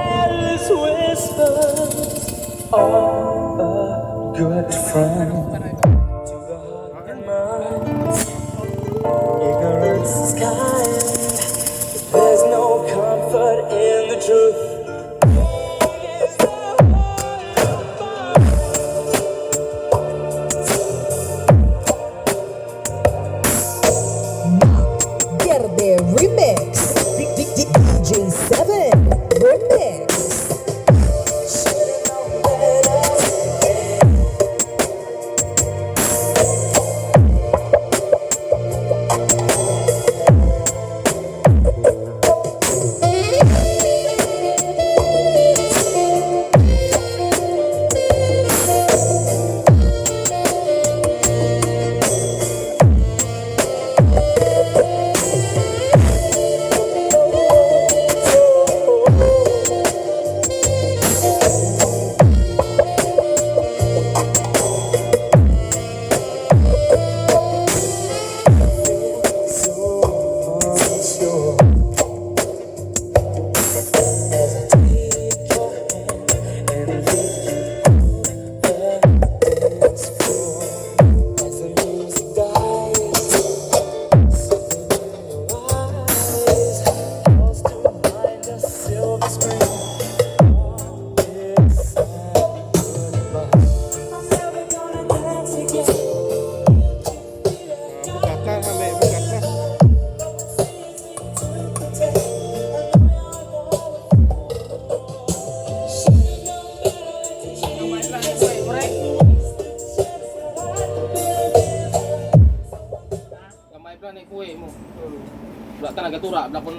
careless whispers of a good friend to the heart and mind. Ignorance is kind. There's no comfort in the truth. Verde Remix. DJ 7 Remix. Gamay plan ni kuwe mo. Wala ta nagatura, wala pun